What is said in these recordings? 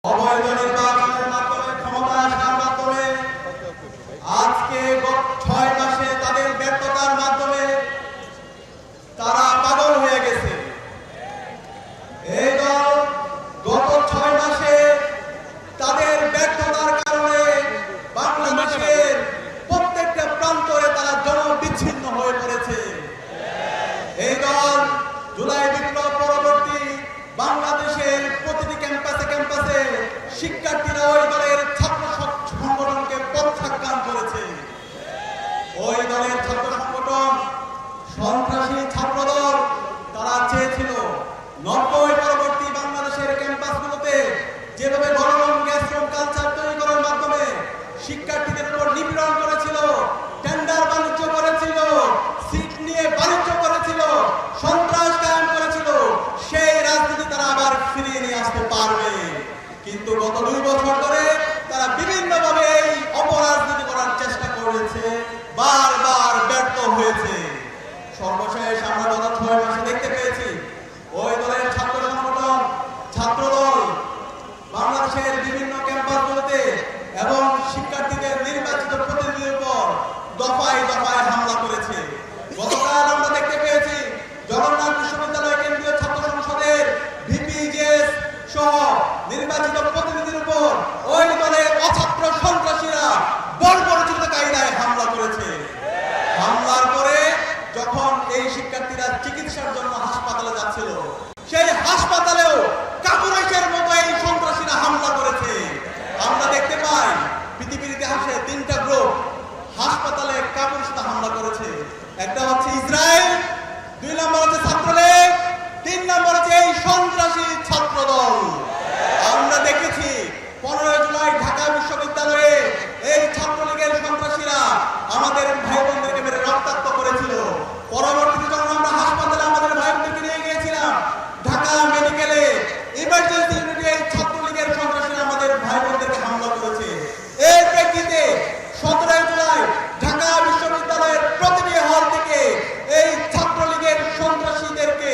অবৈধ নির্বাচনের মাধ্যমে ক্ষমতা আসার মাধ্যমে আজকে ৬ মাসে তাদের ব্যর্থতার মাধ্যমে তারা পাগল হয়ে গেছে। এই দল গত ৬ মাসে তাদের ব্যর্থতার কারণে বাংলাদেশের প্রত্যেকটা প্রান্তরে তারা জনবিচ্ছিন্ন হয়ে পড়েছে। এই দল জুলাই বিপ্লব পরবর্তী বাংলাদেশের প্রতিটি ক্যাম্পাসে শিক্ষার্থীরা ওই দলের ছাত্র সংগঠনকে প্রত্যাখ্যান করেছে। ওই দলের ছাত্র সংগঠন সন্ত্রাসী ছাত্রদল, তারা চেয়েছিল ৯০ পরবর্তী বাংলাদেশের ক্যাম্পাসগুলোতে যেভাবে গণরম গ্যাসরুম কালচার তৈরি করার মাধ্যমে শিক্ষার্থীদের উপর নিপীড়ন করেছিল, টেন্ডার বাণিজ্য করেছিল, সিট নিয়ে বাণিজ্য করেছিল, সন্ত্রাস কায়েম করেছিল, সেই রাজনীতি তারা আবার ফিরিয়ে নিয়ে আসতে পারবে। কিন্তু গত ২ বছর ধরে তারা বিভিন্নভাবে এই অপরাজনীতি করার চেষ্টা করেছে, বারবার ব্যর্থ হয়েছে। সর্বশেষ আমরা গত ৬ মাসে দেখতে পেয়েছি ওই দলের ছাত্র সংগঠন ছাত্রদল বাংলাদেশের বিভিন্ন ক্যাম্পাসগুলোতে এবং শিক্ষার্থীদের নির্বাচিত প্রতিনিধির উপর দফায় দফায় হামলা করেছে। গতকাল আমরা দেখতে পেয়েছি জগন্নাথ বিশ্ববিদ্যালয় কেন্দ্রীয় ছাত্র সংসদের ভিপিজেএস সহ নির্বাচিত প্রতিনিধির উপর ওই দলের অছাত্র সন্ত্রাসীরা বর্বরোচিত কায়দায় হামলা করেছে। হামলার পরে যখন এই শিক্ষার্থীরা চিকিৎসার জন্য হাসপাতালে যাচ্ছিল, সেই হাসপাতালেও কাপুরুষের মতো এই সন্ত্রাসীরা হামলা করেছে। আমরা দেখতে পাই পৃথিবীর ইতিহাসে ৩টা গ্রুপ হাসপাতালে কাপুরুষতা হামলা করেছে। একটা হচ্ছে ইসরায়েল, ২ নম্বর হচ্ছে ছাত্রলীগ, ৩ নম্বর হচ্ছে এই সন্ত্রাসী ছাত্রদল। আমরা দেখেছি ১৫ জুলাই ঢাকা বিশ্ববিদ্যালয়ে এই ছাত্রলীগের সন্ত্রাসীরা আমাদের ভাই বোনদেরকে মেরে রক্তাক্ত করেছিল। পরবর্তীতে যখন আমরা হাসপাতালে আমাদের ভাই বোনদেরকে নিয়ে গিয়েছিলাম, ঢাকা মেডিকেলে ইমার্জেন্সি ইউনিটে এই ছাত্রলীগের সন্ত্রাসীরা আমাদের ভাই বোনদেরকে হামলা করেছে। এর প্রেক্ষিতে ১৭ জুলাই ঢাকা বিশ্ববিদ্যালয়ের প্রতিটি হল থেকে এই ছাত্রলীগের সন্ত্রাসীদেরকে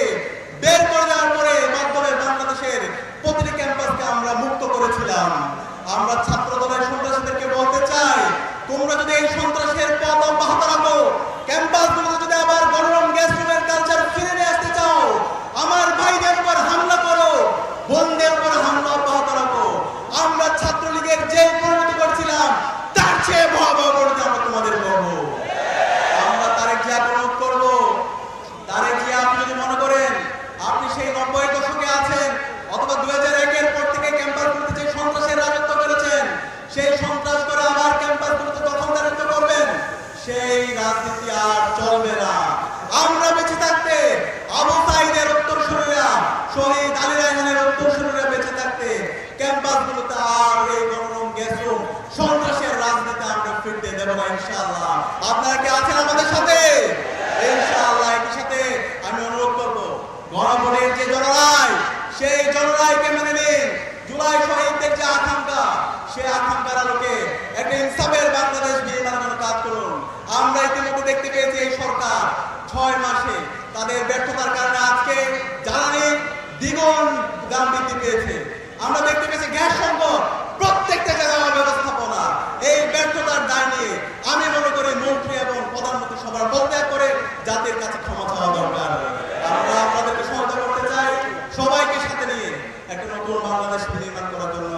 বের করে দেওয়ার পরে মাধ্যমে বাংলাদেশের প্রতিটি ক্যাম্পাসকে আমরা মুক্ত করেছিলাম। আমরা ছাত্র দলের সন্ত্রাসীদেরকে বলতে চাই, তোমরা যদি এই সন্ত্রাসের পথ অব্যাহত রাখো, ক্যাম্পাসগুলোতে যদি আবার গণরম গ্যাসরুমের কালচার ফিরে নিয়ে আসতে চাও, আমার ভাইদের উপর হামলা করো, বোনদের উপর হামলা অব্যাহত রাখো। আমরা ছাত্রলীগের যে পরিণতি করছিলাম তার চেয়ে ভয়াবহ পরিণতি আমরা তোমাদের করবো। আমরা তারেক জিয়াকে অনুরোধ করবো, তারেক জিয়া, আপনি যদি মনে করেন আপনি সেই ৯০ দশকে আছেন অথবা ২০০১-এর পর থেকে ক্যাম্পাসগুলোতে যে সন্ত্রাসের রাজত্ব করেছেন, সেই সন্ত্রাস করে আবার ক্যাম্পাসগুলোতে দখলদারিত্ব করবেন, সেই রাজনীতি আর চলবে না। আমরা বেঁচে থাকতে আবু সাঈদের উত্তরসূরিরা, শহীদ আলী রায়হানের উত্তরসূরিরা বেঁচে থাকতে ক্যাম্পাসগুলোতে আর এই গণরম গ্যাসরুম সন্ত্রাসের রাজনীতি আমরা ফিরতে দেব না ইনশাআল্লাহ। আপনারা কি আছেন আমাদের সাথে? ইনশাআল্লাহ। একই সাথে আমি অনুরোধ করব, গণভোটের যে জনরায়, সেই জনরায়কে মেনে নিন। জুলাই শহীদদের যে আকাঙ্ক্ষা, সেই আকাঙ্ক্ষার আলোকে একটা ইনসাফের বাংলাদেশ নির্মাণের জন্য কাজ করুন। আমরা ইতিমধ্যে দেখতে পেয়েছি এই সরকার ৬ মাসে তাদের ব্যর্থতার কারণে আজকে জ্বালানি দ্বিগুণ দাম বৃদ্ধি পেয়েছে। আমরা দেখতে পেয়েছি গ্যাস সংকট, প্রত্যেকটা জায়গায় অব্যবস্থাপনা। এই ব্যর্থতার দায় নিয়ে আমি মনে করি মন্ত্রী এবং প্রধানমন্ত্রী সবার পদত্যাগ করে জাতির কাছে ক্ষমা চাওয়া দরকার। আমরা আপনাদেরকে সহায়তা করতে চাই, সবাইকে সাথে নিয়ে একটা নতুন বাংলাদেশ নির্মাণ করার জন্য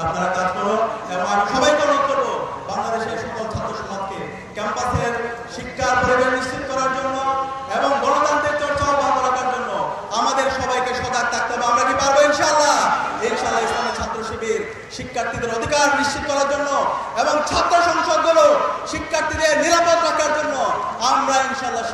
আপনারা কাজ করুন। এবং আমি সবাইকে অনুরোধ করবো, বাংলাদেশের সকল ছাত্র সমাজকে ক্যাম্পাসের শিক্ষার পরিবেশ নিশ্চিত করার জন্য এবং গণতান্ত্রিক চর্চা অব্যাহত রাখার জন্য আমাদের সবাইকে সজাগ থাকতে হবে। আমরা কি পারবো? ইনশাআল্লাহ। ইনশাআল্লাহ। ইসলামী ছাত্র শিবির শিক্ষার্থীদের অধিকার নিশ্চিত করার জন্য এবং ছাত্র সংসদগুলো শিক্ষার্থীদের নিরাপদ রাখার জন্য আমরা ইনশাআল্লাহ